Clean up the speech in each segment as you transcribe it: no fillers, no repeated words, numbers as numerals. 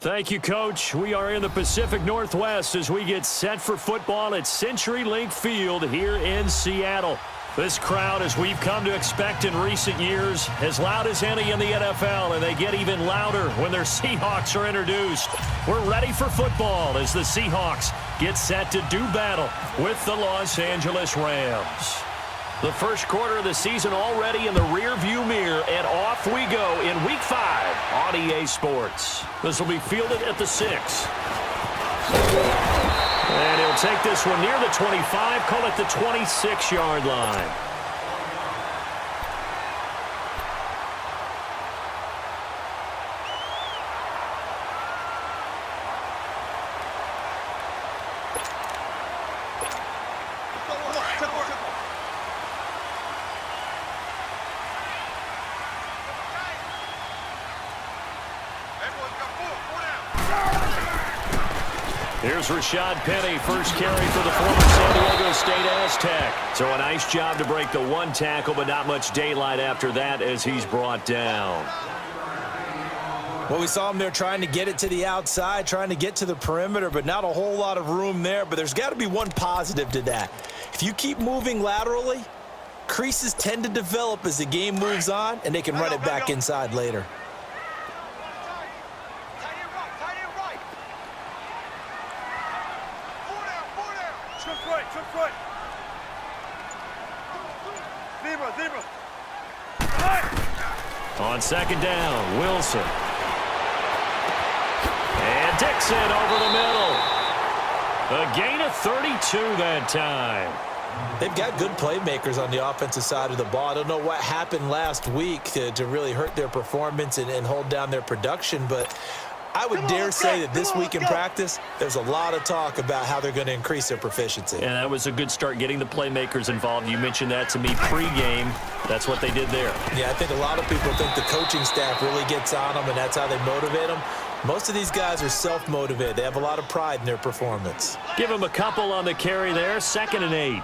Thank you, Coach. We are in the Pacific Northwest as we get set for football at CenturyLink Field here in Seattle. This crowd, as we've come to expect in recent years, as loud as any in the NFL, and they get even louder when their Seahawks are introduced. We're ready for football as the Seahawks get set to do battle with the Los Angeles Rams. The first quarter of the season already in the rearview mirror, and off we go in Week 5 on EA Sports. This will be fielded at the 6. And he'll take this one near the 25, call it the 26-yard line. Here's Rashad Penny, first carry for the former San Diego State Aztec. So a nice job to break the one tackle, but not much daylight after that as he's brought down. Well, we saw him there trying to get it to the outside, trying to get to the perimeter, but not a whole lot of room there. But there's got to be one positive to that. If you keep moving laterally, creases tend to develop as the game moves on, and they can run it back inside later. On second down, Wilson. And Dixon over the middle. A gain of 32 that time. They've got good playmakers on the offensive side of the ball. I don't know what happened last week to really hurt their performance and hold down their production, but I would dare say that this week in practice, there's a lot of talk about how they're going to increase their proficiency. And that was a good start, getting the playmakers involved. You mentioned that to me pregame. That's what they did there. Yeah, I think a lot of people think the coaching staff really gets on them, and that's how they motivate them. Most of these guys are self-motivated. They have a lot of pride in their performance. Give them a couple on the carry there, 2nd and 8.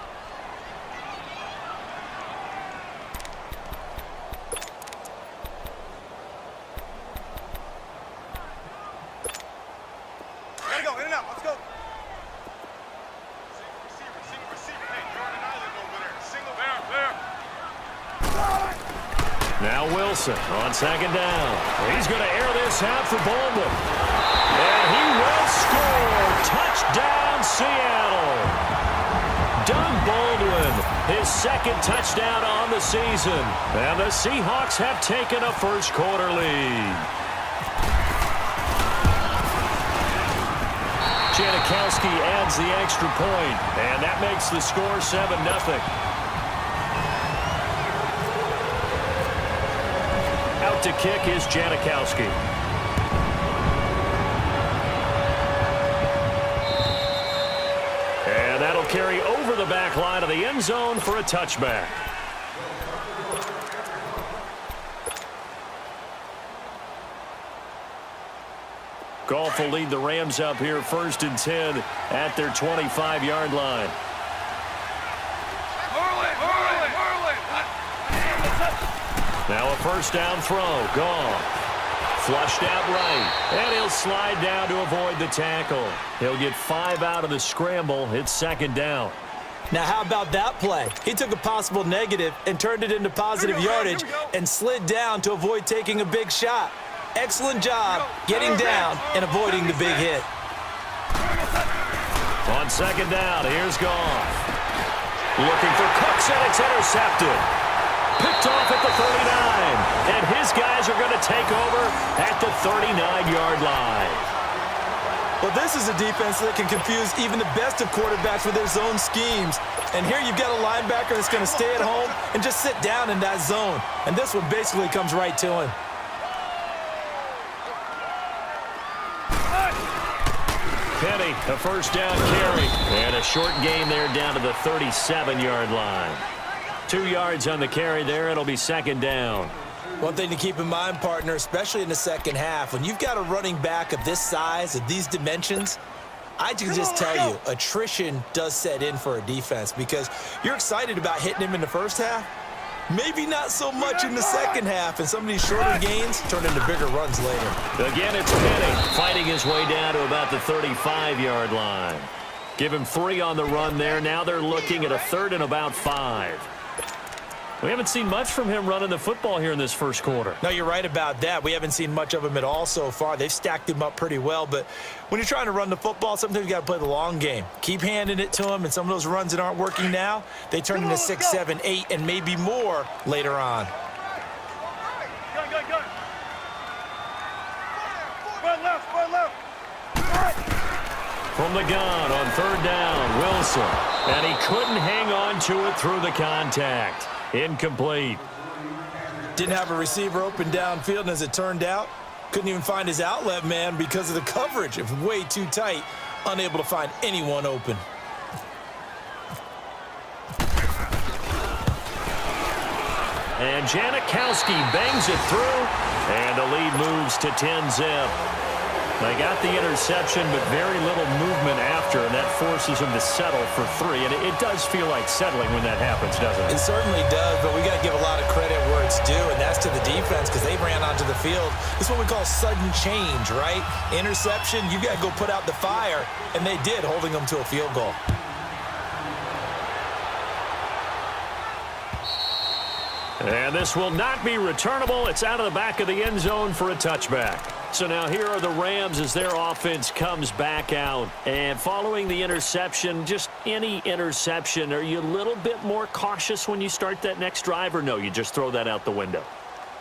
Now Wilson on second down. He's going to air this out for Baldwin. And he will score. Touchdown, Seattle. Doug Baldwin, his 2nd touchdown on the season. And the Seahawks have taken a first quarter lead. Janikowski adds the extra point, and that makes the score 7-0. Out to kick is Janikowski. And that'll carry over the back line of the end zone for a touchback. Goff will lead the Rams up here 1st and 10 at their 25-yard line. Now a first down throw. Goff. Flushed out right. And he'll slide down to avoid the tackle. He'll get 5 out of the scramble. It's 2nd down. Now, how about that play? He took a possible negative and turned it into positive yardage and slid down to avoid taking a big shot. Excellent job getting down and avoiding the big hit. On second down, here's Goff. Looking for Cooks, and it's intercepted. Picked off at the 39. And his guys are going to take over at the 39-yard line. Well, this is a defense that can confuse even the best of quarterbacks with their zone schemes. And here you've got a linebacker that's going to stay at home and just sit down in that zone. And this one basically comes right to him. Penny, a first down carry. And a short gain there down to the 37-yard line. 2 yards on the carry there. It'll be 2nd down. One thing to keep in mind, partner, especially in the second half, when you've got a running back of this size, of these dimensions, I can just tell you, attrition does set in for a defense because you're excited about hitting him in the first half. Maybe not so much in the second half, and some of these shorter gains turn into bigger runs later. Again, it's Penning fighting his way down to about the 35-yard line. Give him 3 on the run there. Now they're looking at a 3rd and about 5. We haven't seen much from him running the football here in this first quarter. No, you're right about that. We haven't seen much of him at all so far. They've stacked him up pretty well, but when you're trying to run the football, sometimes you got to play the long game. Keep handing it to him, and some of those runs that aren't working now, they turn into 6, 7, 8, and maybe more later on. From the gun on 3rd down, Wilson. And he couldn't hang on to it through the contact. Incomplete. Didn't have a receiver open downfield, and as it turned out, couldn't even find his outlet man because of the coverage. It was way too tight, unable to find anyone open. And Janikowski bangs it through, and the lead moves to 10-zip. They got the interception, but very little movement after, and that forces them to settle for 3. And it does feel like settling when that happens, doesn't it? It certainly does, but we got to give a lot of credit where it's due, and that's to the defense because they ran onto the field. It's what we call sudden change, right? Interception, you got to go put out the fire, and they did, holding them to a field goal. And this will not be returnable. It's out of the back of the end zone for a touchback. So now here are the Rams as their offense comes back out. And following the interception, just any interception, are you a little bit more cautious when you start that next drive, or no, you just throw that out the window?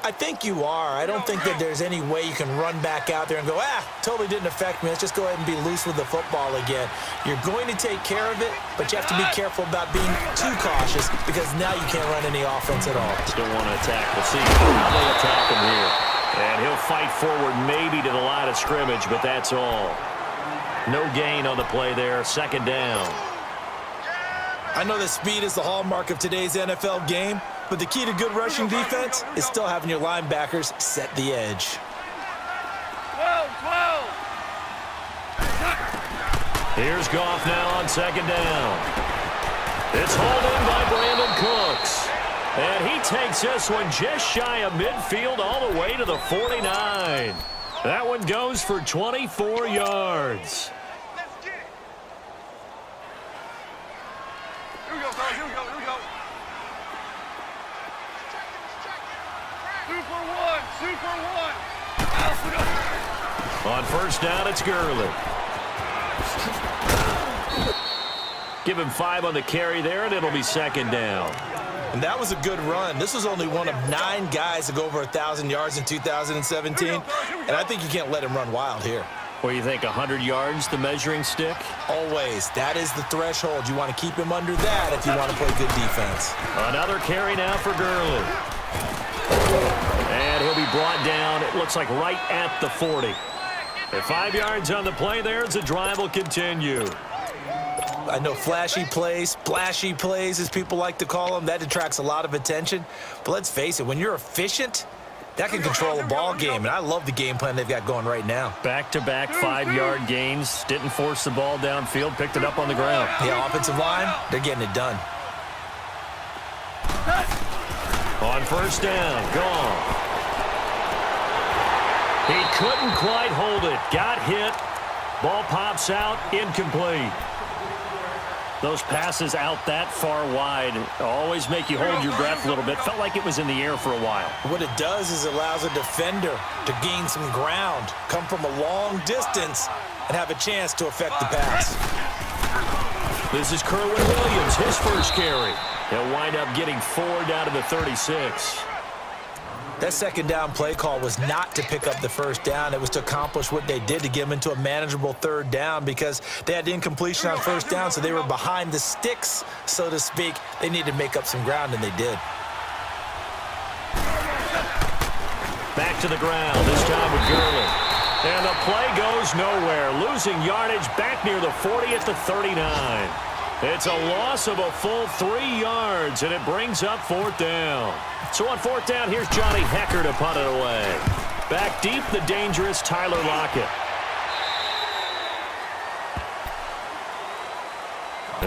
I think you are. I don't think that there's any way you can run back out there and go, totally didn't affect me. Let's just go ahead and be loose with the football again. You're going to take care of it, but you have to be careful about being too cautious because now you can't run any offense at all. Still want to attack. We'll see how they attack him here. And he'll fight forward maybe to the line of scrimmage, but that's all. No gain on the play there. 2nd down. I know that speed is the hallmark of today's NFL game, but the key to good rushing defense is still having your linebackers set the edge. 12. Here's Goff now on 2nd down. It's hauled in by Brandon Cooks. And he takes this one just shy of midfield all the way to the 49. That one goes for 24 yards. Here we go, fellas. Here we go. 2 for 1. On 1st down, it's Gurley. Give him 5 on the carry there, and it'll be 2nd down. And that was a good run. This was only one of 9 guys to go over 1,000 yards in 2017, and I think you can't let him run wild here. What do you think, 100 yards, the measuring stick? Always. That is the threshold. You want to keep him under that if you want to play good defense. Another carry now for Gurley. And he'll be brought down, it looks like right at the 40. At 5 yards on the play there, the drive will continue. I know flashy plays, splashy plays, as people like to call them, that attracts a lot of attention. But let's face it, when you're efficient, that can control a ball game, and I love the game plan they've got going right now. Back-to-back 5-yard gains, didn't force the ball downfield, picked it up on the ground. Yeah, offensive line, they're getting it done. On 1st down, gone. He couldn't quite hold it, got hit, ball pops out, incomplete. Those passes out that far wide always make you hold your breath a little bit. Felt like it was in the air for a while. What it does is it allows a defender to gain some ground, come from a long distance, and have a chance to affect the pass. This is Kerwin Williams, his first carry. He'll wind up getting 4 down to the 36. That 2nd down play call was not to pick up the 1st down. It was to accomplish what they did to get them into a manageable 3rd down because they had incompletion on 1st down, so they were behind the sticks, so to speak. They needed to make up some ground, and they did. Back to the ground, this time with Gurley. And the play goes nowhere. Losing yardage back near the 40 at the 39. It's a loss of a full 3 yards, and it brings up 4th down. So on 4th down, here's Johnny Hecker to punt it away. Back deep, the dangerous Tyler Lockett.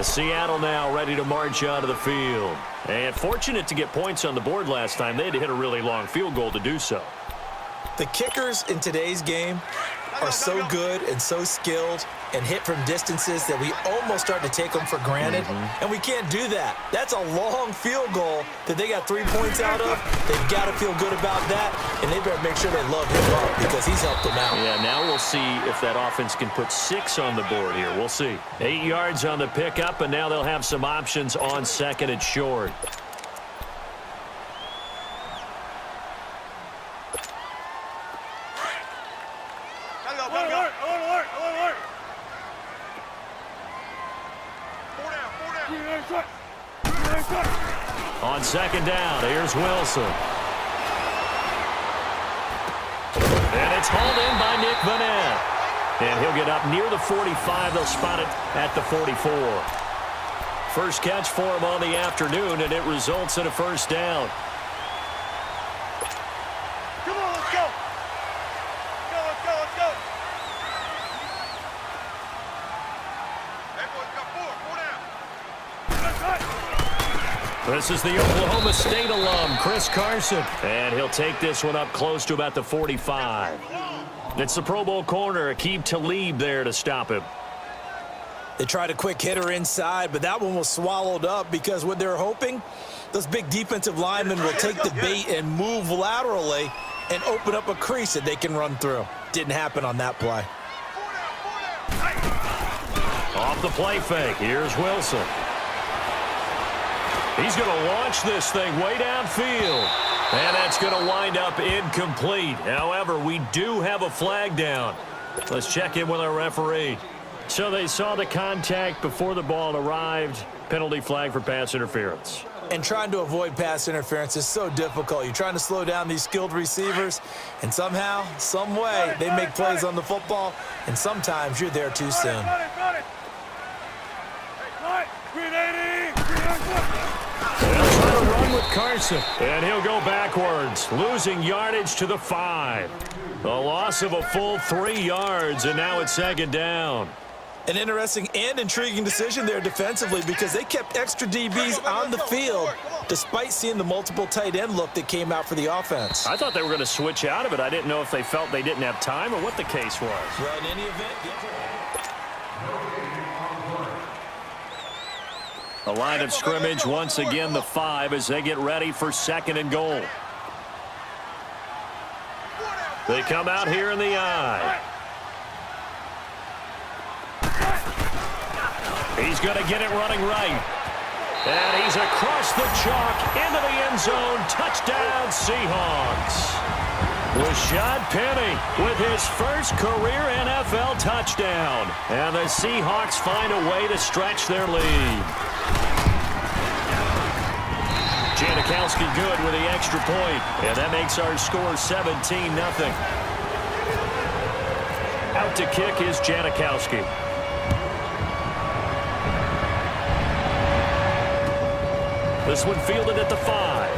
Seattle now ready to march onto the field. And fortunate to get points on the board last time. They had to hit a really long field goal to do so. The kickers in today's game are so good and so skilled and hit from distances that we almost start to take them for granted, and we can't do that. That's a long field goal that they got 3 points out of. They've got to feel good about that, and they better make sure they love him up because he's helped them out. Yeah, now we'll see if that offense can put 6 on the board here. We'll see. 8 yards on the pickup, and now they'll have some options on second and short. On second down, here's Wilson. And it's hauled in by Nick Vanette. And he'll get up near the 45. They'll spot it at the 44. First catch for him on the afternoon, and it results in a first down. Come on, let's go. Let's go. That boy's got 4 down. This is the Oklahoma State alum, Chris Carson. And he'll take this one up close to about the 45. It's the Pro Bowl corner, Aqib Talib there to stop him. They tried a quick hitter inside, but that one was swallowed up because what they're hoping, those big defensive linemen will take the bait and move laterally and open up a crease that they can run through. Didn't happen on that play. Off the play fake, here's Wilson. He's going to launch this thing way downfield. And that's going to wind up incomplete. However, we do have a flag down. Let's check in with our referee. So they saw the contact before the ball arrived. Penalty flag for pass interference. And trying to avoid pass interference is so difficult. You're trying to slow down these skilled receivers, and somehow, some way, they make plays on the football, and sometimes you're there too soon. They'll try to run with Carson, and he'll go backwards, losing yardage to the 5. A loss of a full 3 yards, and now it's second down. An interesting and intriguing decision there defensively because they kept extra DBs on the field despite seeing the multiple tight end look that came out for the offense. I thought they were going to switch out of it. I didn't know if they felt they didn't have time or what the case was. Well, in any event, A line of scrimmage once again, the 5, as they get ready for second and goal. They come out here in the I. He's going to get it running right. And he's across the chalk into the end zone. Touchdown, Seahawks. Rashad Penny with his first career NFL touchdown. And the Seahawks find a way to stretch their lead. Janikowski good with the extra point. And that makes our score 17-0. Out to kick is Janikowski. This one fielded at the 5.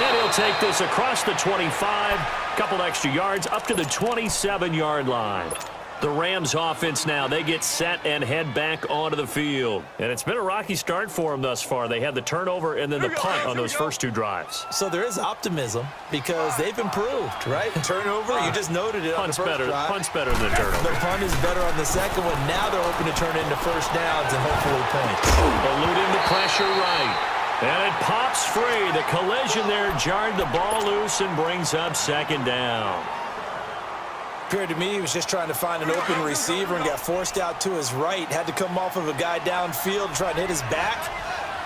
And he'll take this across the 25. Couple extra yards up to the 27-yard line. The Rams offense now, they get set and head back onto the field. And it's been a rocky start for them thus far. They had the turnover and then the punt on those first 2 drives. So there is optimism because they've improved, right? Turnover, you just noted it on the first drive. Punt's better than the turnover. The punt is better on the second one. Now they're hoping to turn into first downs and hopefully points. Eluding the pressure right. And it pops free. The collision there jarred the ball loose and brings up second down. Appeared to me he was just trying to find an open receiver and got forced out to his right. Had to come off of a guy downfield, try to hit his back.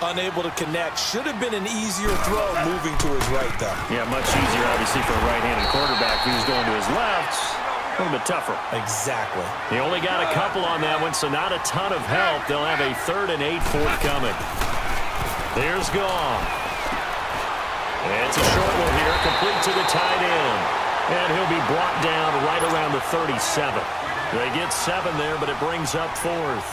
Unable to connect. Should have been an easier throw moving to his right, though. Yeah, much easier, obviously, for a right-handed quarterback. He was going to his left. A little bit tougher. Exactly. He only got a couple on that one, so not a ton of help. They'll have a 3rd and 8 forthcoming. There's Goff. And it's a short one here, complete to the tight end. And he'll be brought down right around the 37. They get 7 there, but it brings up 4th.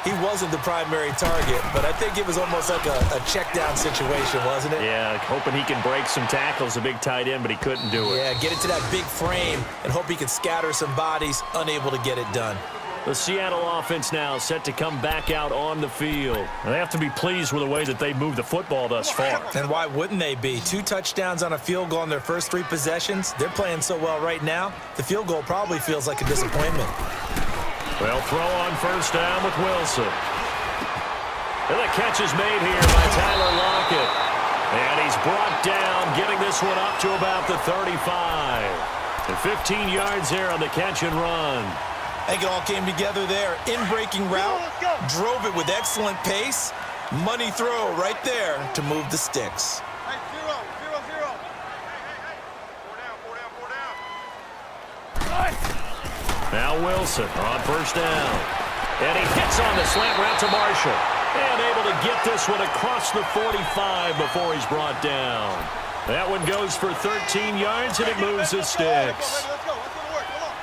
He wasn't the primary target, but I think it was almost like a check-down situation, wasn't it? Yeah, hoping he can break some tackles, a big tight end, but he couldn't do it. Yeah, get it to that big frame and hope he can scatter some bodies, unable to get it done. The Seattle offense now set to come back out on the field. They have to be pleased with the way that they moved the football thus far. And why wouldn't they be? 2 touchdowns on a field goal in their first 3 possessions. They're playing so well right now, the field goal probably feels like a disappointment. Well, throw on first down with Wilson. And the catch is made here by Tyler Lockett. And he's brought down, getting this one up to about the 35. And 15 yards there on the catch and run. I think it all came together there. In-breaking route, drove it with excellent pace. Money throw right there to move the sticks. Hey, 0, 0, 0. Hey. 4 down. Now Wilson on first down. And he hits on the slant route to Marshall. And able to get this one across the 45 before he's brought down. That one goes for 13 yards, and it moves the sticks. Let's go to work. Come on.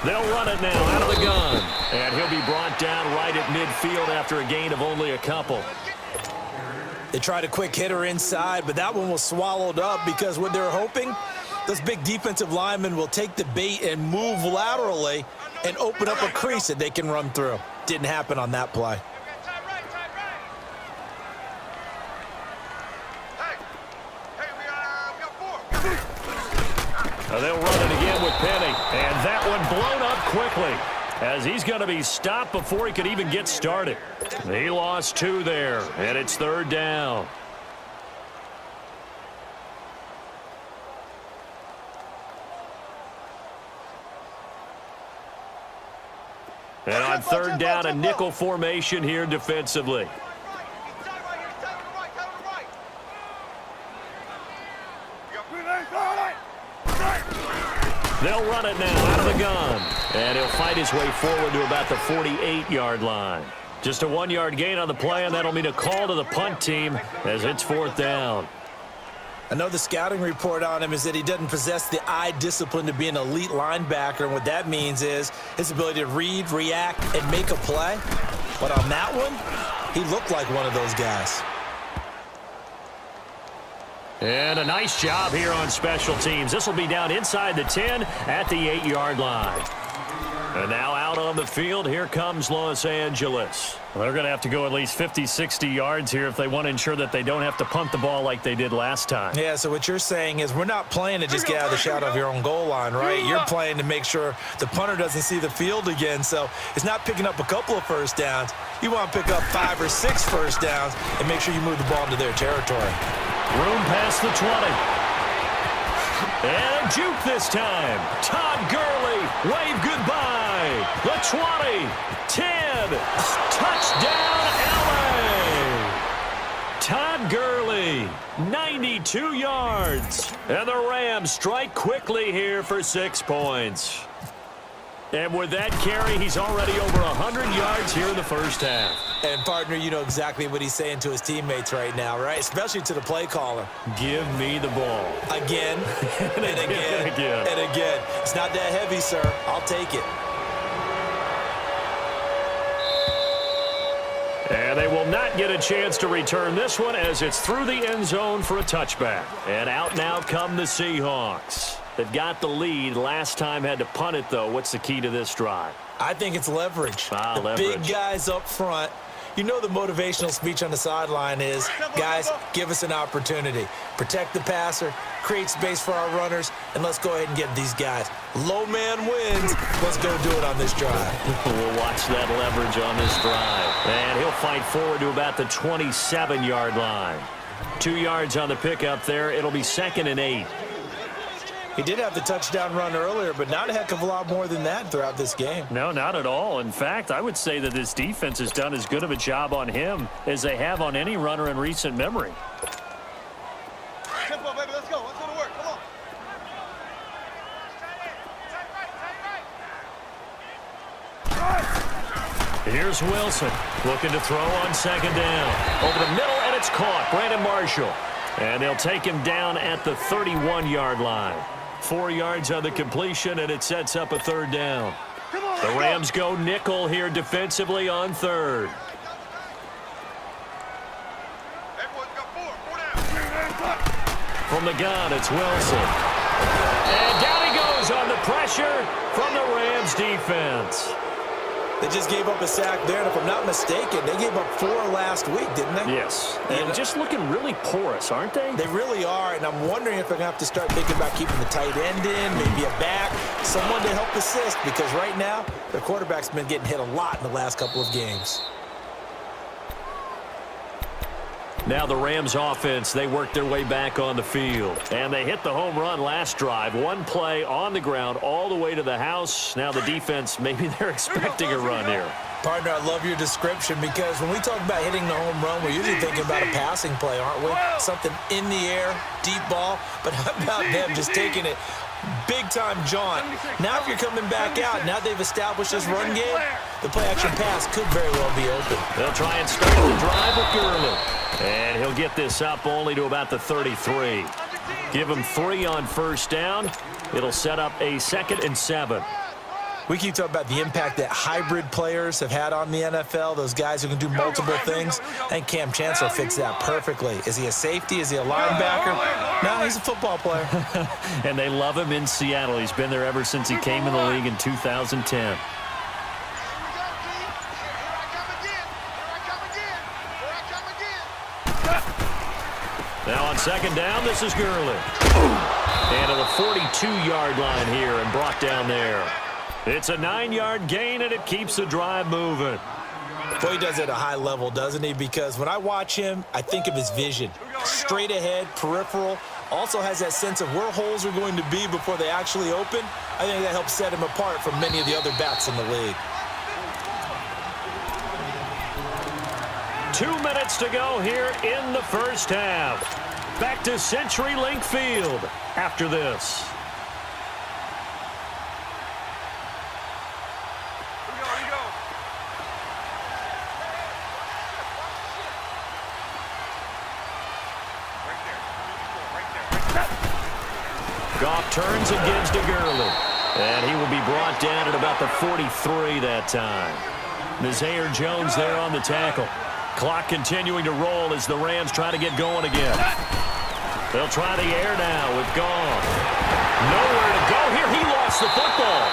They'll run it now out of the gun. And he'll be brought down right at midfield after a gain of only a couple. They tried a quick hitter inside, but that one was swallowed up because what they're hoping, those big defensive linemen will take the bait and move laterally and open up a crease that they can run through. Didn't happen on that play. They'll run it again with Penny. And that one blown up quickly as he's going to be stopped before he could even get started. He lost 2 there, and it's third down. And on third down, a nickel formation here defensively. They'll run it now out of the gun. And he'll fight his way forward to about the 48-yard line. Just a 1-yard gain on the play, and that'll mean a call to the punt team as it's fourth down. I know the scouting report on him is that he doesn't possess the eye discipline to be an elite linebacker, and what that means is his ability to read, react, and make a play. But on that one, he looked like one of those guys. And a nice job here on special teams. This will be down inside the 10 at the 8-yard line. And now out on the field, here comes Los Angeles. Well, they're going to have to go at least 50, 60 yards here if they want to ensure that they don't have to punt the ball like they did last time. Yeah, so what you're saying is we're not playing to just get out of the shadow of your own goal line, right? You're playing to make sure the punter doesn't see the field again. So it's not picking up a couple of first downs. You want to pick up 5 or 6 first downs and make sure you move the ball into their territory. Room past the 20. And a juke this time. Todd Gurley, wave goodbye. The 20, 10, touchdown LA. Todd Gurley, 92 yards. And the Rams strike quickly here for 6 points. And with that carry, he's already over 100 yards here in the first half. And, partner, you know exactly what he's saying to his teammates right now, right? Especially to the play caller. Give me the ball. Again, and again, and again. It's not that heavy, sir. I'll take it. And they will not get a chance to return this one as it's through the end zone for a touchback. And out now come the Seahawks. They've got the lead. Last time had to punt it, though. What's the key to this drive? I think it's leverage. Leverage. Big guys up front. You know the motivational speech on the sideline is, guys, give us an opportunity. Protect the passer, create space for our runners, and let's go ahead and get these guys. Low man wins. Let's go do it on this drive. We'll watch that leverage on this drive. And he'll fight forward to about the 27-yard line. 2 yards on the pickup there. It'll be 2nd and 8. He did have the touchdown run earlier, but not a heck of a lot more than that throughout this game. No, not at all. In fact, I would say that this defense has done as good of a job on him as they have on any runner in recent memory. Tempo, baby. Let's go. Let's go to work. Come on. Here's Wilson looking to throw on 2nd down. Over the middle, and it's caught. Brandon Marshall. And they'll take him down at the 31-yard line. 4 yards on the completion, and it sets up a 3rd down. The Rams go nickel here defensively on 3rd. From the gun, it's Wilson. And down he goes on the pressure from the Rams defense. They just gave up a sack there, and if I'm not mistaken, they gave up 4 last week, didn't they? Yes, and just looking really porous, aren't they? They really are, and I'm wondering if they're going to have to start thinking about keeping the tight end in, maybe a back, someone to help assist, because right now, their quarterback's been getting hit a lot in the last couple of games. Now the Rams offense, they work their way back on the field. And they hit the home run last drive. One play on the ground all the way to the house. Now the defense, maybe they're expecting a run here. Partner, I love your description because when we talk about hitting the home run, we're usually thinking about a passing play, aren't we? Something in the air, deep ball. But how about them just taking it big-time jaunt? Now if you're coming back out, now they've established this run game, the play-action pass could very well be open. They'll try and start the drive with Gurley. And he'll get this up only to about the 33. Give him 3 on first down. It'll set up a 2nd and 7. We keep talking about the impact that hybrid players have had on the NFL, those guys who can do multiple things. I think Cam Chancellor fits that perfectly. Is he a safety? Is he a linebacker? No, he's a football player. And they love him in Seattle. He's been there ever since he came in the league in 2010. Now on 2nd down, this is Gurley. And to the 42-yard line here and brought down there. It's a 9-yard gain, and it keeps the drive moving. Boy, he does it at a high level, doesn't he? Because when I watch him, I think of his vision. Straight ahead, peripheral. Also has that sense of where holes are going to be before they actually open. I think that helps set him apart from many of the other backs in the league. 2 minutes to go here in the first half. Back to CenturyLink Field after this. Goff turns and gives to Gurley. And he will be brought down at about the 43 that time. Nazir Jones there on the tackle. Clock continuing to roll as the Rams try to get going again. They'll try the air now with Goff. Nowhere to go here. He lost the football.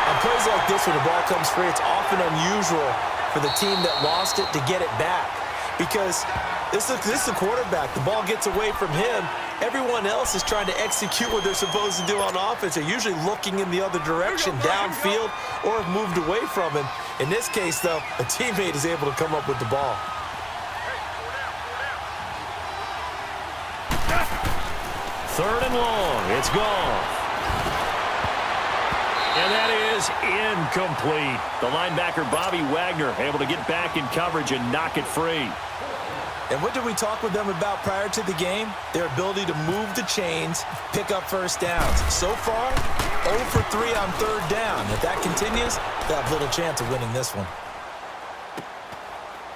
On plays like this, when the ball comes free, it's often unusual for the team that lost it to get it back. Because this is the quarterback. The ball gets away from him. Everyone else is trying to execute what they're supposed to do on offense. They're usually looking in the other direction, downfield, or have moved away from him. In this case, though, a teammate is able to come up with the ball. Third and long. It's gone. And that is incomplete. The linebacker, Bobby Wagner, able to get back in coverage and knock it free. And what did we talk with them about prior to the game? Their ability to move the chains, pick up first downs. So far, 0 for 3 on 3rd down. If that continues, they'll have little chance of winning this one.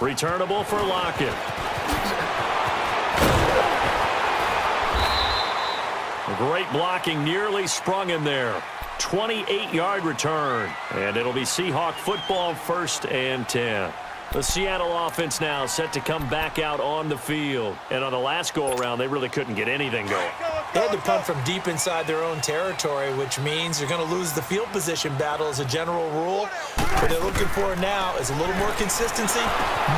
Returnable for Lockett. Great blocking, nearly sprung him there. 28-yard return. And it'll be Seahawk football, 1st and 10. The Seattle offense now set to come back out on the field. And on the last go-around, they really couldn't get anything going. They had to punt from deep inside their own territory, which means you're going to lose the field position battle as a general rule. What they're looking for now is a little more consistency,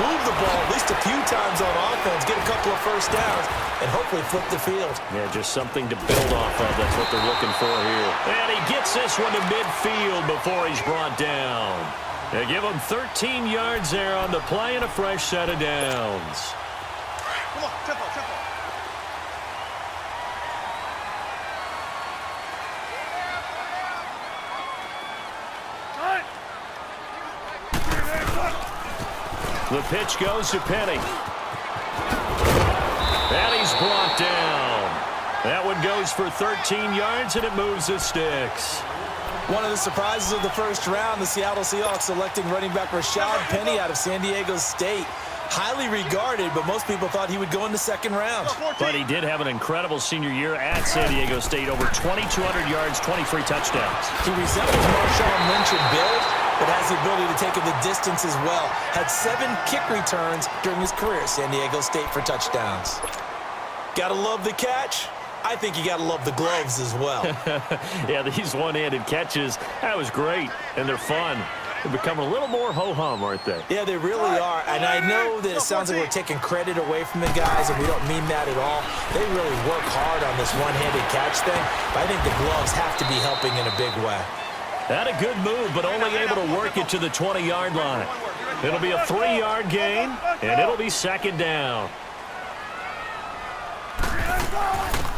move the ball at least a few times on offense, get a couple of first downs, and hopefully flip the field. Yeah, just something to build off of. That's what they're looking for here. And he gets this one to midfield before he's brought down. They give him 13 yards there on the play and a fresh set of downs. Come on, tempo, tempo. The pitch goes to Penny. And he's brought down. That one goes for 13 yards, and it moves the sticks. One of the surprises of the first round, the Seattle Seahawks selecting running back Rashad Penny out of San Diego State. Highly regarded, but most people thought he would go in the 2nd round. But he did have an incredible senior year at San Diego State. Over 2,200 yards, 23 touchdowns. He resembles Marshawn Lynch in build, but has the ability to take it the distance as well. Had 7 kick returns during his career at San Diego State for touchdowns. Gotta love the catch. I think you gotta love the gloves as well. Yeah, these one-handed catches, that was great, and they're fun. They're becoming a little more ho-hum, aren't they? Yeah, they really are. And I know that it sounds like we're taking credit away from the guys, and we don't mean that at all. They really work hard on this one-handed catch thing, but I think the gloves have to be helping in a big way. Had a good move, but only able to work it to the 20-yard line. It'll be a 3-yard gain, and it'll be second down.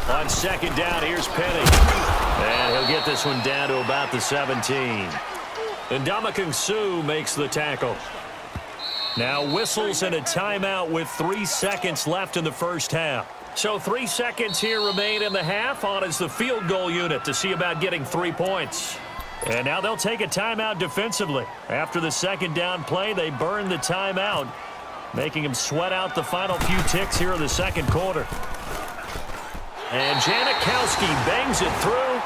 On second down, here's Penny. And he'll get this one down to about the 17. And Ndamukong Suh makes the tackle. Now whistles and a timeout with 3 seconds left in the first half. So 3 seconds here remain in the half. On is the field goal unit to see about getting 3 points. And now they'll take a timeout defensively. After the second down play, they burn the timeout, making them sweat out the final few ticks here in the second quarter. And Janikowski bangs it through.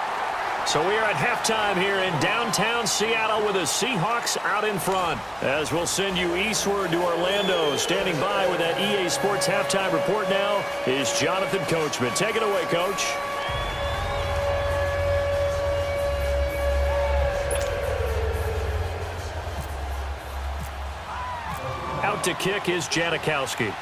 So we are at halftime here in downtown Seattle with the Seahawks out in front. As we'll send you eastward to Orlando. Standing by with that EA Sports halftime report now is Jonathan Coachman. Take it away, Coach. Out to kick is Janikowski.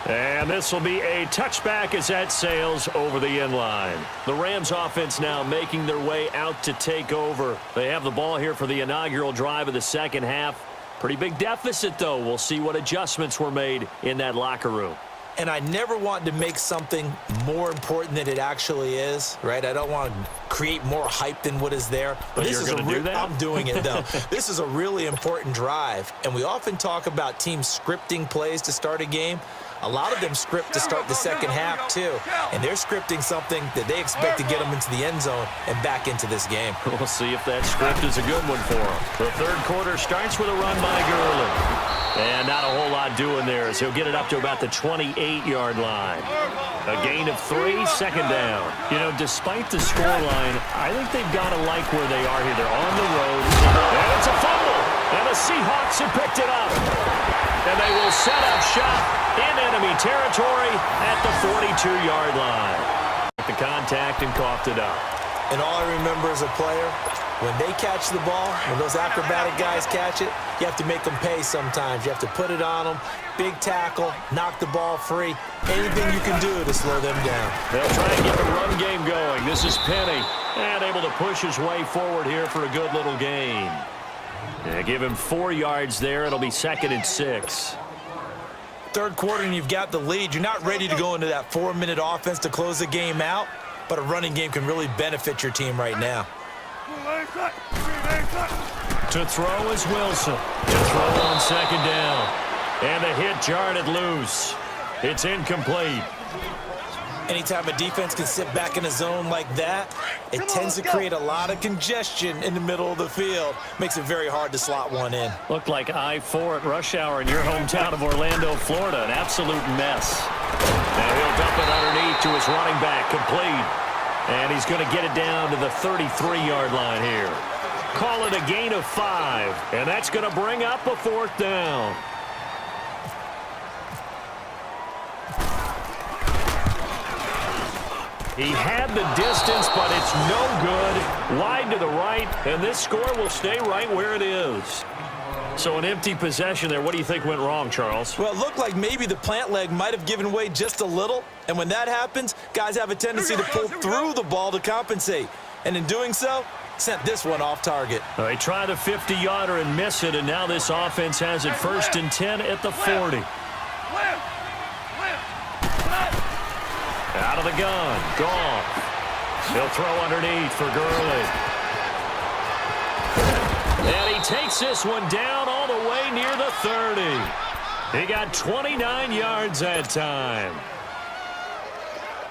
And this will be a touchback as that sails over the end line. The Rams offense now making their way out to take over. They have the ball here for the inaugural drive of the second half. Pretty big deficit, though. We'll see what adjustments were made in that locker room. And I never want to make something more important than it actually is, right? I don't want to create more hype than what is there. But this you're is going to do that? I'm doing it, though. This is a really important drive. And we often talk about teams scripting plays to start a game. A lot of them script to start the second half, too. And they're scripting something that they expect to get them into the end zone and back into this game. We'll see if that script is a good one for them. The third quarter starts with a run by Gurley. And not a whole lot doing there as he'll get it up to about the 28-yard line. A gain of 3, second down. You know, despite the scoreline, I think they've got to like where they are here. They're on the road. And it's a fumble. And the Seahawks have picked it up. And they will set up shop in enemy territory at the 42-yard line. The contact and coughed it up. And all I remember as a player, when they catch the ball, when those acrobatic guys catch it, you have to make them pay sometimes. You have to put it on them, big tackle, knock the ball free, anything you can do to slow them down. They'll try and get the run game going. This is Penny, and able to push his way forward here for a good little gain. Yeah, give him 4 yards there. It'll be 2nd and 6. Third quarter and you've got the lead. You're not ready to go into that 4-minute offense to close the game out, but a running game can really benefit your team right now. To throw is Wilson. To throw on second down. And the hit jarred it loose. It's incomplete. Anytime a defense can sit back in a zone like that, it tends to create a lot of congestion in the middle of the field. Makes it very hard to slot one in. Looked like I-4 at rush hour in your hometown of Orlando, Florida. An absolute mess. Now he'll dump it underneath to his running back. Complete. And he's going to get it down to the 33-yard line here. Call it a gain of 5. And that's going to bring up a 4th down. He had the distance, but it's no good. Wide to the right, and this score will stay right where it is. So an empty possession there. What do you think went wrong, Charles? Well, it looked like maybe the plant leg might have given way just a little. And when that happens, guys have a tendency to pull through the ball to compensate. And in doing so, sent this one off target. They try the 50-yarder and miss it, and now this offense has it 1st and 10 at the 40. Out of the gun. Goff. He'll throw underneath for Gurley. And he takes this one down all the way near the 30. He got 29 yards that time.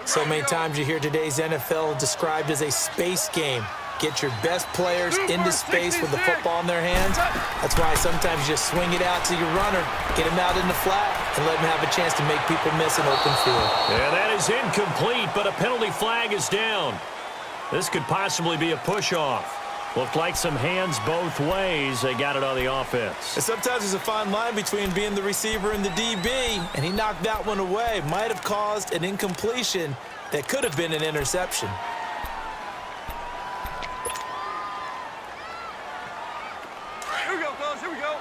So many times you hear today's NFL described as a space game. Get your best players into space with the football in their hands. That's why sometimes you just swing it out to your runner, get him out in the flat, and let him have a chance to make people miss an open field. Yeah, that is incomplete, but a penalty flag is down. This could possibly be a push-off. Looked like some hands both ways. They got it on the offense. And sometimes there's a fine line between being the receiver and the DB, and he knocked that one away. Might have caused an incompletion that could have been an interception. Here we go, fellas. Here we go.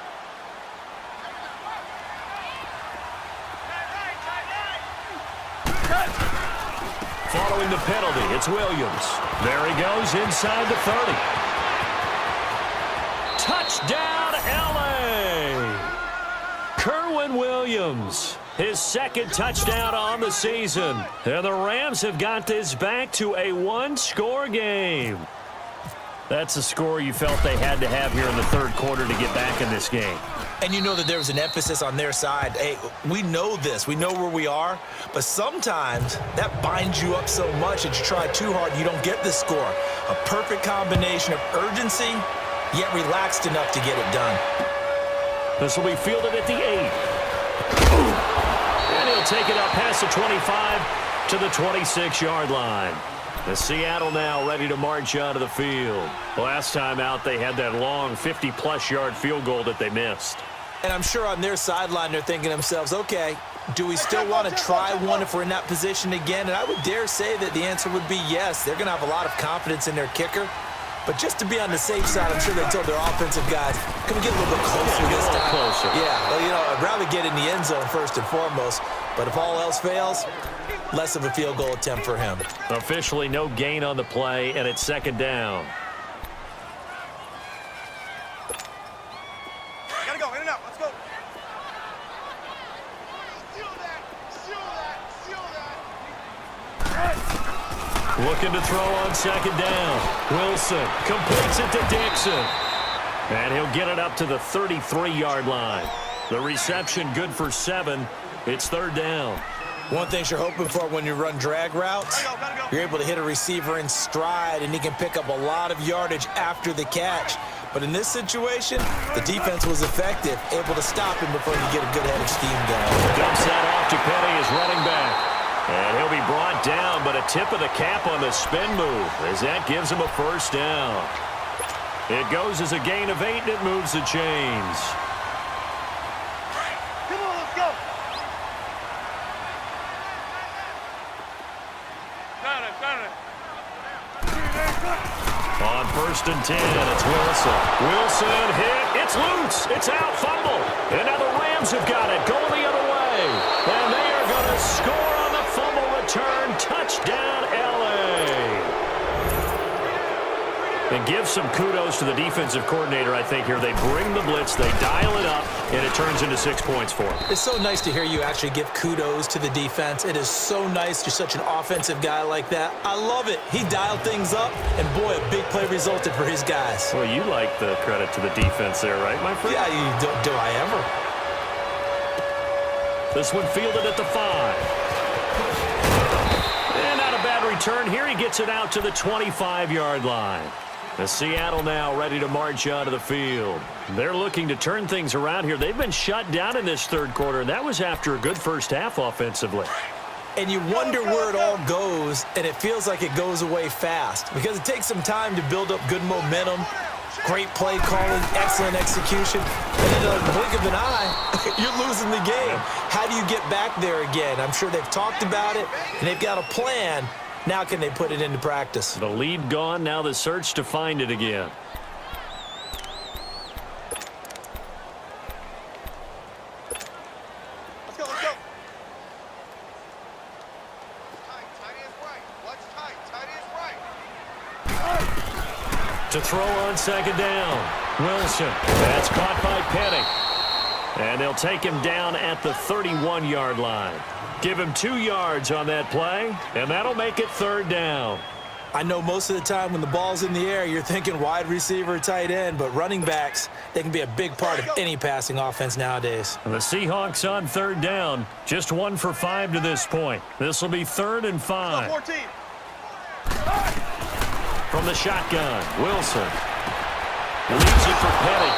Following the penalty, it's Williams. There he goes inside the 30. Touchdown, L.A. Kerwin Williams, his second touchdown on the season. And the Rams have got this back to a one-score game. That's a score you felt they had to have here in the third quarter to get back in this game. And you know that there was an emphasis on their side. Hey, we know this. We know where we are. But sometimes that binds you up so much that you try too hard, you don't get the score. A perfect combination of urgency, yet relaxed enough to get it done. This will be fielded at the 8. And he'll take it up past the 25 to the 26-yard line. The Seattle now ready to march out of the field. Last time out, they had that long 50-plus yard field goal that they missed. And I'm sure on their sideline, they're thinking to themselves, okay, do we still want to try one if we're in that position again? And I would dare say that the answer would be yes. They're going to have a lot of confidence in their kicker. But just to be on the safe side, I'm sure they told their offensive guys, can we get a little bit closer this time? Closer. Yeah, well, you know, I'd rather get in the end zone first and foremost. But if all else fails, less of a field goal attempt for him. Officially no gain on the play, and it's second down. Gotta go. In and out. Let's go. Looking to throw on second down. Wilson completes it to Dixon. And he'll get it up to the 33-yard line. The reception good for 7. It's third down. One thing you're hoping for when you run drag routes, Gotta go. you're able to hit a receiver in stride, and he can pick up a lot of yardage after the catch. But in this situation, the defense was effective, able to stop him before you get a good head of steam going. Dumps that off to Penny as running back. And he'll be brought down, but a tip of the cap on the spin move as that gives him a first down. It goes as a gain of 8, and it moves the chains. Come on, let's go. Got it. On first and 10, it's Wilson. Wilson hit. It's loose. It's out. Fumble. And now the Rams have got it. Going the other way. And they are going to score on the fumble return. Touchdown, L.A. And give some kudos to the defensive coordinator, I think, here. They bring the blitz, they dial it up, and it turns into 6 points for them. It's so nice to hear you actually give kudos to the defense. It is so nice. You're such an offensive guy like that. I love it. He dialed things up, and boy, a big play resulted for his guys. Well, you like the credit to the defense there, right, my friend? Yeah, do I ever? This one fielded at the 5. And not a bad return here. He gets it out to the 25-yard line. The Seattle now ready to march out of the field. They're looking to turn things around here. They've been shut down in this third quarter, and that was after a good first half offensively. And you wonder where it all goes, and it feels like it goes away fast because it takes some time to build up good momentum, great play calling, excellent execution, and in a blink of an eye, you're losing the game. How do you get back there again? I'm sure they've talked about it, and they've got a plan. Now can they put it into practice? The lead gone, now the search to find it again. Let's go. Tight is right. Watch tight. Tight is right. To throw on second down. Wilson. That's caught by Penny. And they'll take him down at the 31-yard line. Give him 2 yards on that play, and that'll make it third down. I know most of the time when the ball's in the air, you're thinking wide receiver, tight end, but running backs, they can be a big part of any passing offense nowadays. And the Seahawks on third down, just 1 for 5 to this point. This will be 3rd and 5. 14. From the shotgun, Wilson leaves it for Penny,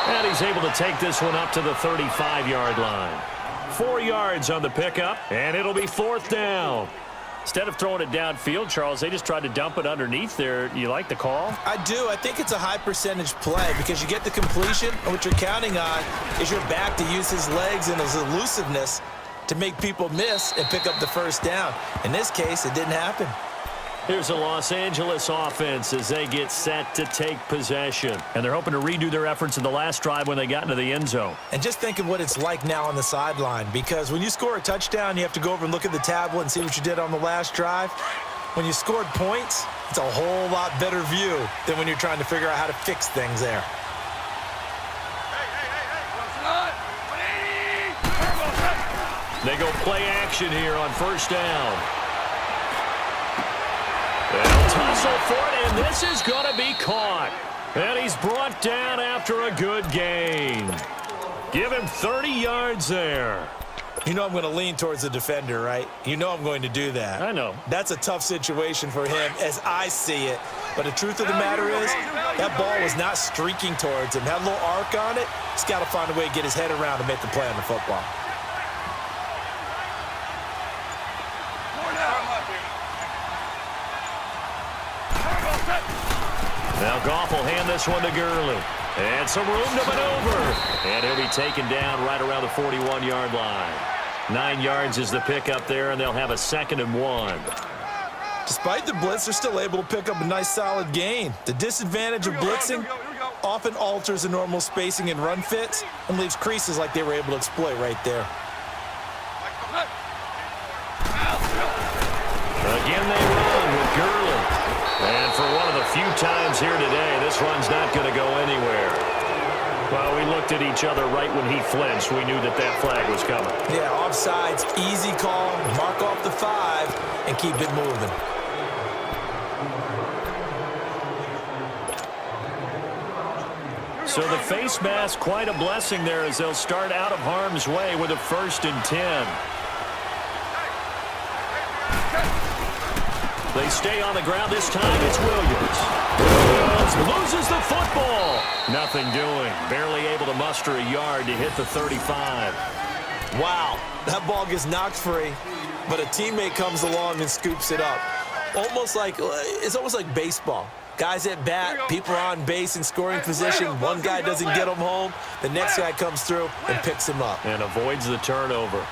and he's able to take this one up to the 35-yard line. 4 yards on the pickup, and it'll be 4th down. Instead of throwing it downfield, Charles, they just tried to dump it underneath there. You like the call? I do. I think it's a high percentage play because you get the completion, and what you're counting on is your back to use his legs and his elusiveness to make people miss and pick up the first down. In this case, it didn't happen. Here's the Los Angeles offense as they get set to take possession. And they're hoping to redo their efforts in the last drive when they got into the end zone. And just think of what it's like now on the sideline, because when you score a touchdown, you have to go over and look at the tablet and see what you did on the last drive. When you scored points, it's a whole lot better view than when you're trying to figure out how to fix things there. They go play action here on first down. They'll tussle for it, and this is going to be caught. And he's brought down after a good gain. Give him 30 yards there. You know I'm going to lean towards the defender, right? You know I'm going to do that. I know. That's a tough situation for him as I see it. But the truth of the matter is, that ball was not streaking towards him. Had a little arc on it. He's got to find a way to get his head around and make the play on the football. Now Goff will hand this one to Gurley. And some room to maneuver. And he'll be taken down right around the 41-yard line. 9 yards is the pickup there, and they'll have a 2nd and 1. Despite the blitz, they're still able to pick up a nice solid gain. The disadvantage of blitzing often alters the normal spacing and run fits and leaves creases like they were able to exploit right there. Again they run with Gurley. And for one of the few times here today, this run's not going to go anywhere. Well, we looked at each other right when he flinched. We knew that that flag was coming. Yeah, offsides, easy call, mark off the 5, and keep it moving. So the face mask, quite a blessing there as they'll start out of harm's way with a 1st and 10. They stay on the ground. This time it's Williams. Williams loses the football. Nothing doing. Barely able to muster a yard to hit the 35. Wow, that ball gets knocked free, but a teammate comes along and scoops it up. It's almost like baseball. Guys at bat, people are on base in scoring position. One guy doesn't get him home. The next guy comes through and picks him up. And avoids the turnover.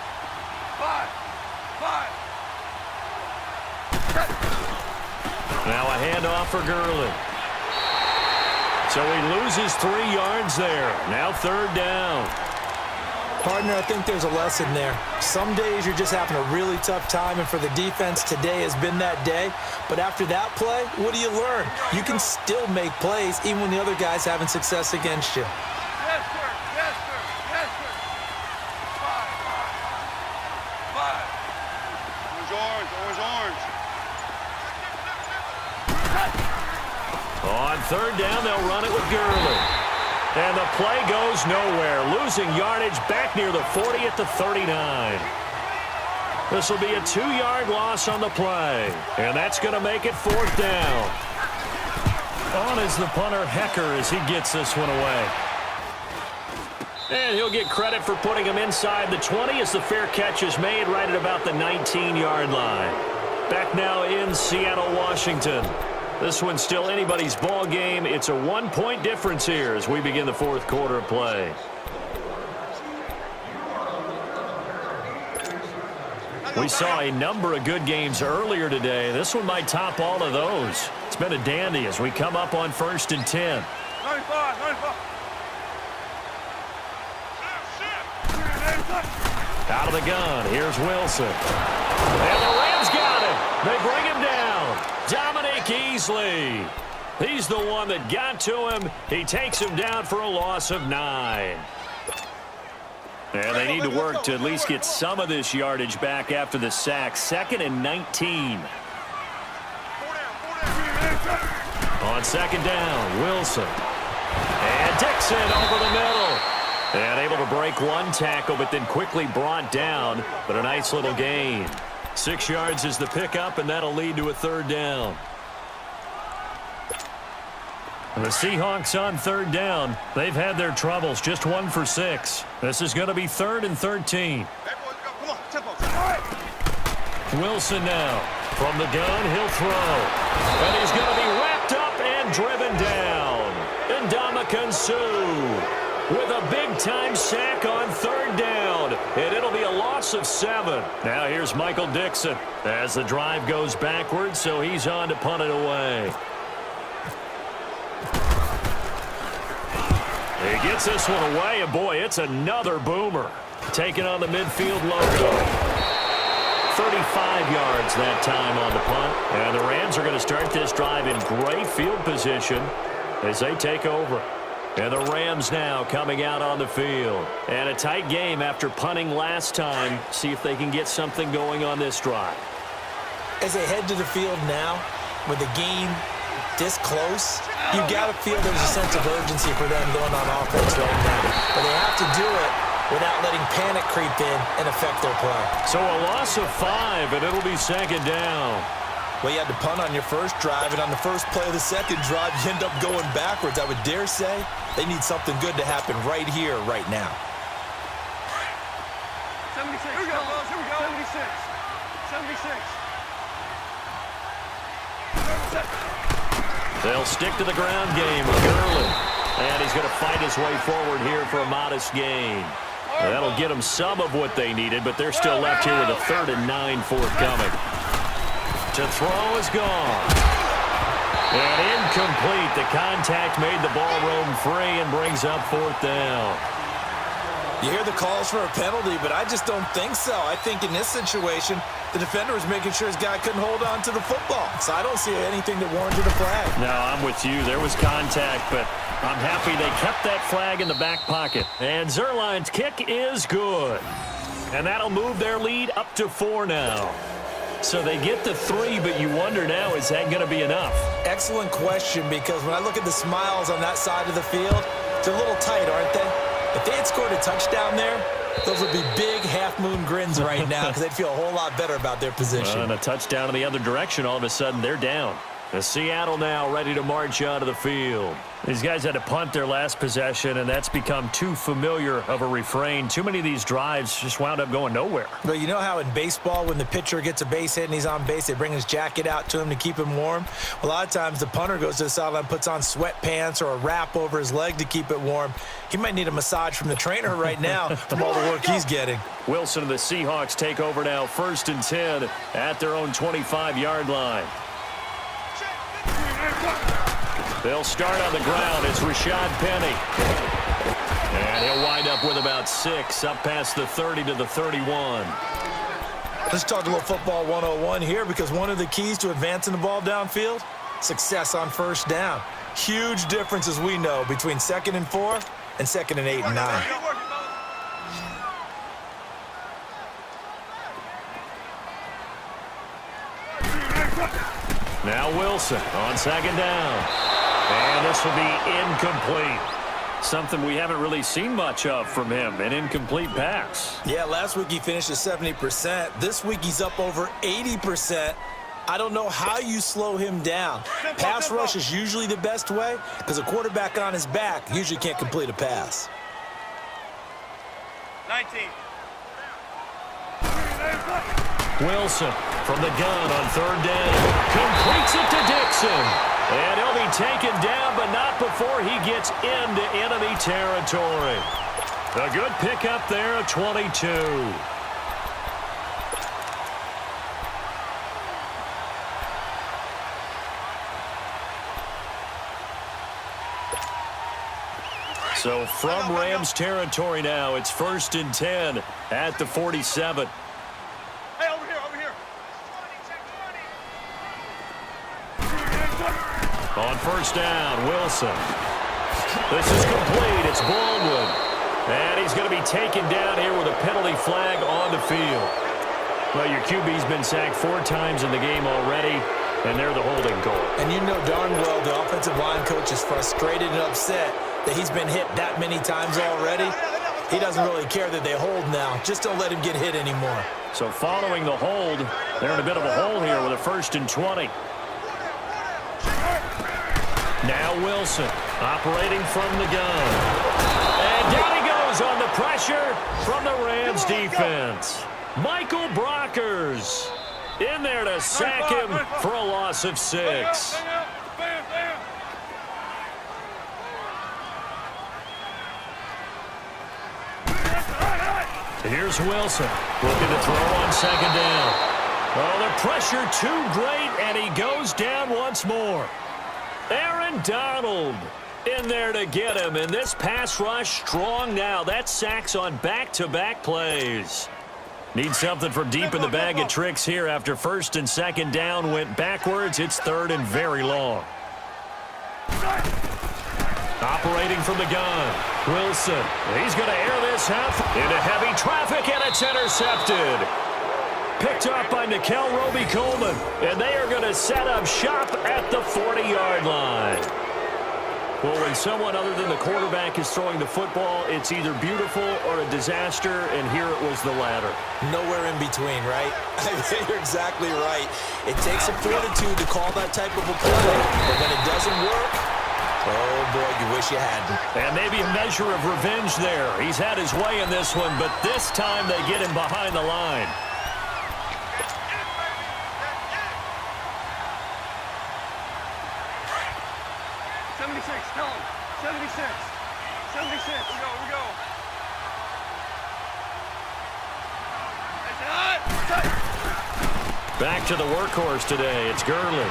Now a handoff for Gurley. So he loses 3 yards there. Now 3rd down. Partner, I think there's a lesson there. Some days you're just having a really tough time, and for the defense, today has been that day. But after that play, what do you learn? You can still make plays even when the other guy's having success against you. Yes, sir. Yes, sir. Yes, sir. 5. Orange, orange. On 3rd down, they'll run it with Gurley. And the play goes nowhere. Losing yardage back near the 40 at the 39. This will be a 2-yard loss on the play. And that's going to make it 4th down. On is the punter, Hecker, as he gets this one away. And he'll get credit for putting him inside the 20 as the fair catch is made right at about the 19-yard line. Back now in Seattle, Washington. This one's still anybody's ball game. It's a 1-point difference here as we begin the 4th quarter of play. We saw a number of good games earlier today. This one might top all of those. It's been a dandy as we come up on 1st and 10. 95. Out of the gun, here's Wilson. And the Rams got him. They bring him down. Dominic Easley. He's the one that got to him. He takes him down for a loss of 9. And they need to work to at least get some of this yardage back after the sack. 2nd and 19. On 2nd down, Wilson. And Dixon over the middle. And able to break one tackle, but then quickly brought down. But a nice little gain. 6 yards is the pickup, and that'll lead to a 3rd down. And the Seahawks on 3rd down. They've had their troubles, just 1 for 6. This is going to be 3rd and 13. Come on, tempo. All right. Wilson now. From the gun, he'll throw. And he's going to be wrapped up and driven down. Ndamukong Suh with a big-time sack on third down. And it'll be a loss of 7. Now here's Michael Dixon as the drive goes backwards, so he's on to punt it away. He gets this one away, and boy, it's another boomer. Taking on the midfield logo. 35 yards that time on the punt. And the Rams are going to start this drive in great field position as they take over. And the Rams now coming out on the field. And a tight game after punting last time. See if they can get something going on this drive. As they head to the field now, with the game this close, you got to feel there's a sense of urgency for them going on offense right now. But they have to do it without letting panic creep in and affect their play. So a loss of 5, and it'll be second down. Well, you had to punt on your first drive, and on the first play of the second drive, you end up going backwards. I would dare say they need something good to happen right here, right now. 76. Here we go, boys. Here we go. 76. 76. They'll stick to the ground game with Gurley. And he's going to fight his way forward here for a modest gain. That'll get them some of what they needed, but they're still left here with a 3rd and 9 forthcoming. To throw is gone. And incomplete. The contact made the ball roam free and brings up 4th down. You hear the calls for a penalty, but I just don't think so. I think in this situation, the defender was making sure his guy couldn't hold on to the football. So I don't see anything that warranted a flag. No, I'm with you. There was contact, but I'm happy they kept that flag in the back pocket. And Zuerlein's kick is good. And that'll move their lead up to 4 now. So they get to 3, but you wonder now, is that going to be enough? Excellent question, because when I look at the smiles on that side of the field, they're a little tight, aren't they? If they had scored a touchdown there, those would be big half-moon grins right now because they'd feel a whole lot better about their position. And a touchdown in the other direction, all of a sudden they're down. The Seattle now ready to march onto the field. These guys had to punt their last possession, and that's become too familiar of a refrain. Too many of these drives just wound up going nowhere. But you know how in baseball, when the pitcher gets a base hit and he's on base, they bring his jacket out to him to keep him warm? A lot of times the punter goes to the sideline, puts on sweatpants or a wrap over his leg to keep it warm. He might need a massage from the trainer right now from all the work he's getting. Wilson and the Seahawks take over now, 1st and 10 at their own 25-yard line. They'll start on the ground. It's Rashad Penny. And he'll wind up with about 6, up past the 30 to the 31. Let's talk a little football 101 here, because one of the keys to advancing the ball downfield, success on 1st down. Huge difference, as we know, between 2nd and 4 and 2nd and 8 and 9. Now Wilson on 2nd down. And this will be incomplete. Something we haven't really seen much of from him, an incomplete pass. Yeah, last week he finished at 70%. This week he's up over 80%. I don't know how you slow him down. Pass rush is usually the best way, because a quarterback on his back usually can't complete a pass. 19. Wilson from the gun on 3rd down. Completes it to Dixon. And he'll be taken down, but not before he gets into enemy territory. A good pickup there at 22. So from Rams territory now, it's 1st and 10 at the 47. Hey, over here, over here. On 1st down, Wilson. This is complete. It's Baldwin. And he's going to be taken down here with a penalty flag on the field. Well, your QB's been sacked 4 times in the game already, and they're the holding call. And you know darn well the offensive line coach is frustrated and upset that he's been hit that many times already. He doesn't really care that they hold now. Just don't let him get hit anymore. So following the hold, they're in a bit of a hole here with a 1st and 20. Now Wilson operating from the gun. And down he goes on the pressure from the Rams defense. Michael Brockers In there to sack him for a loss of 6. Here's Wilson looking to throw on 2nd down. Oh, the pressure too great, and he goes down once more. Aaron Donald in there to get him, and this pass rush strong now. That's sacks on back-to-back plays. Need something from deep in the bag of tricks here after 1st and 2nd down went backwards. It's 3rd and very long. Operating from the gun, Wilson. He's going to air this half into heavy traffic, and it's intercepted. Picked up by Nickel Roby-Coleman, and they are going to set up shop at the 40-yard line. Well, when someone other than the quarterback is throwing the football, it's either beautiful or a disaster, and here it was the latter. Nowhere in between, right? You're exactly right. It takes some fortitude to call that type of a play, but when it doesn't work, oh, boy, you wish you hadn't. And maybe a measure of revenge there. He's had his way in this one, but this time they get him behind the line. Back to the workhorse today. It's Gurley.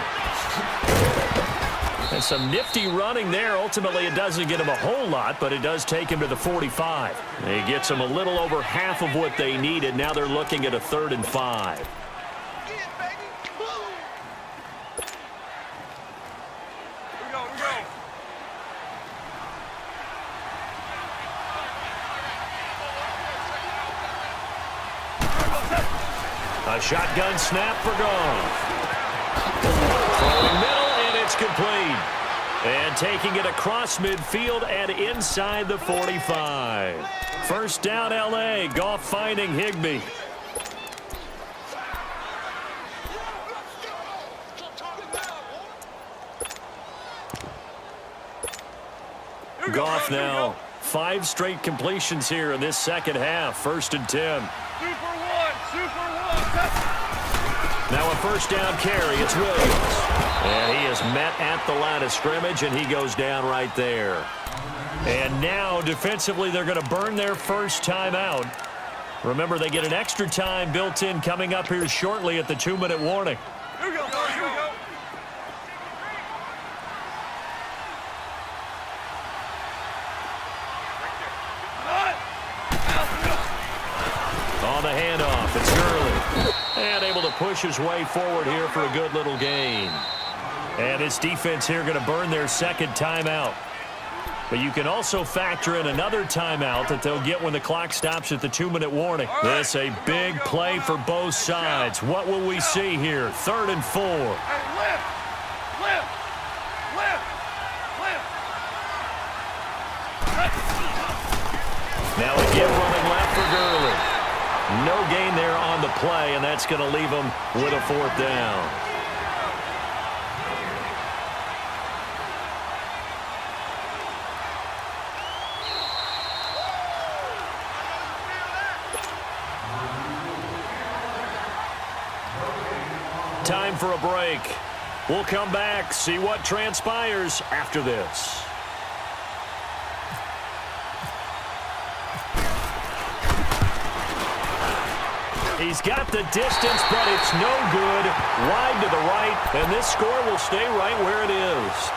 And some nifty running there. Ultimately, it doesn't get him a whole lot, but it does take him to the 45. It gets them a little over half of what they needed. Now they're looking at a 3rd and 5. A shotgun snap for Goff. Throwing middle, and it's complete. And taking it across midfield and inside the 45. 1st down, L.A. Goff finding Higbee. Goff now 5 straight completions here in this 2nd half. 1st and 10. Now a 1st down carry. It's Williams. And he is met at the line of scrimmage, and he goes down right there. And now defensively they're going to burn their 1st timeout. Remember, they get an extra time built in coming up here shortly at the 2-minute warning. Here we go. Here we go. On the handoff, it's Gurley. And able to push his way forward here for a good little gain. And his defense here going to burn their 2nd timeout. But you can also factor in another timeout that they'll get when the clock stops at the 2-minute warning. This a big play for both sides. What will we see here? 3rd and 4. Now again running left for Gurley. No gain there on the play, and that's going to leave them with a 4th down. Time for a break. We'll come back, see what transpires after this. He's got the distance, but it's no good. Wide to the right, and this score will stay right where it is.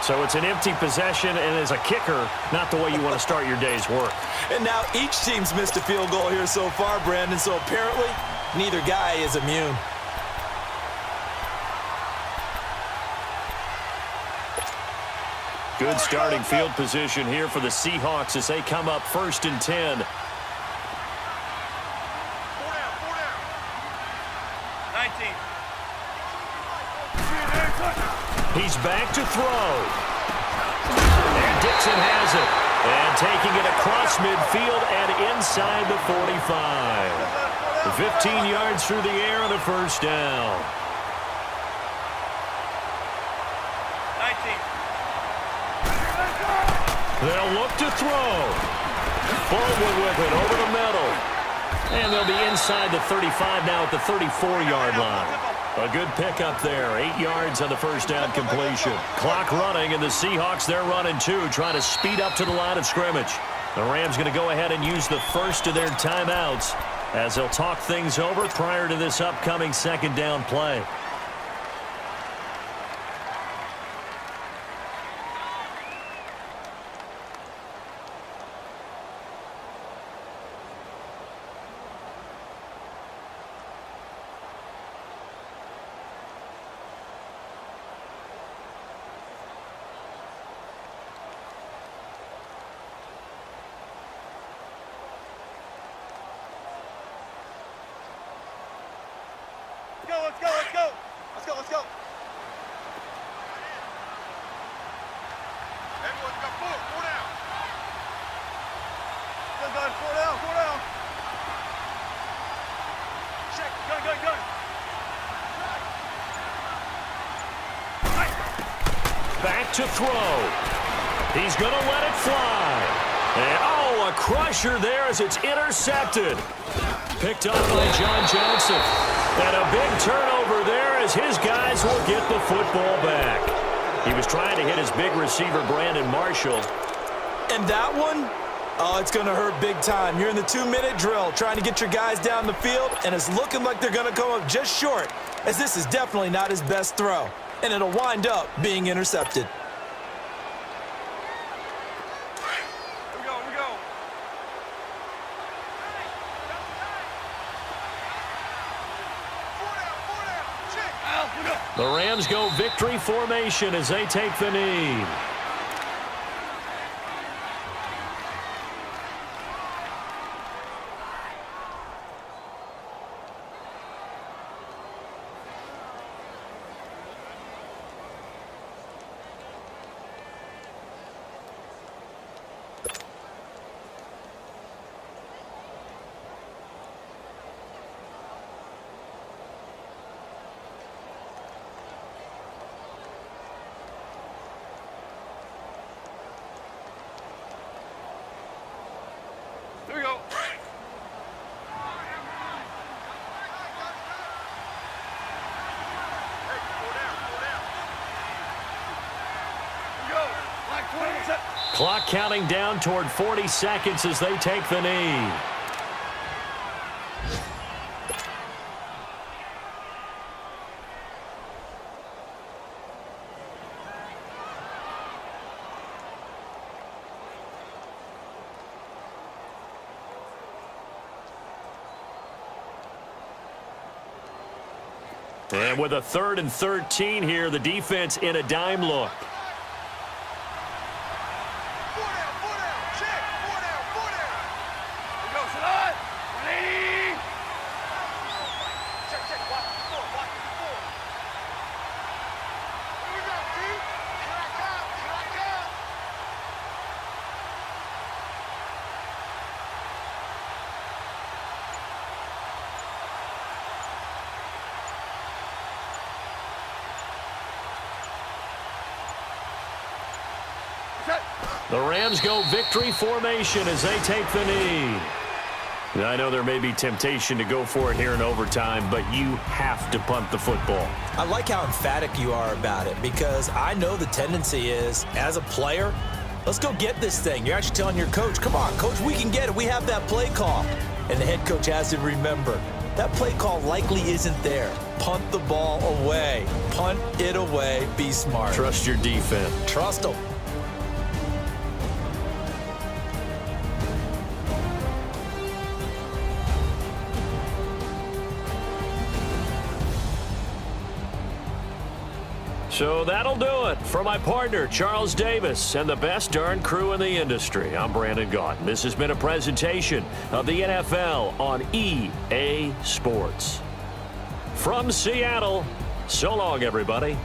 So it's an empty possession, and as a kicker, not the way you want to start your day's work. And now each team's missed a field goal here so far, Brandon, so apparently neither guy is immune. Good starting field position here for the Seahawks as they come up 1st and 10. 19. He's back to throw. And Dixon has it. And taking it across midfield and inside the 45. 15 yards through the air and a 1st down. 19. They'll look to throw. Baldwin with it over the middle. And they'll be inside the 35 now at the 34-yard line. A good pickup there. 8 yards on the first down completion. Clock running, and the Seahawks, they're running too, trying to speed up to the line of scrimmage. The Rams going to go ahead and use the first of their timeouts as they'll talk things over prior to this upcoming second down play. Let's go. Everyone's got four down. Four down. Check, gun. Back to throw. He's going to let it fly. And, a crusher there as it's intercepted. Picked up by John Johnson. And a big turnover there as his guys will get the football back. He was trying to hit his big receiver, Brandon Marshall. And that one, it's going to hurt big time. You're in the 2-minute drill trying to get your guys down the field, and it's looking like they're going to come up just short, as this is definitely not his best throw. And it'll wind up being intercepted. The Rams go victory formation as they take the knee. Here we go. Clock counting down toward 40 seconds as they take the knee. And with a 3rd and 13 here, the defense in a dime look. The Rams go victory formation as they take the knee. Now, I know there may be temptation to go for it here in overtime, but you have to punt the football. I like how emphatic you are about it, because I know the tendency is, as a player, let's go get this thing. You're actually telling your coach, come on, coach, we can get it. We have that play call. And the head coach has to remember, that play call likely isn't there. Punt the ball away. Punt it away. Be smart. Trust your defense. Trust them. So that'll do it. For my partner, Charles Davis, and the best darn crew in the industry, I'm Brandon Gaudin. This has been a presentation of the NFL on EA Sports. From Seattle, so long, everybody.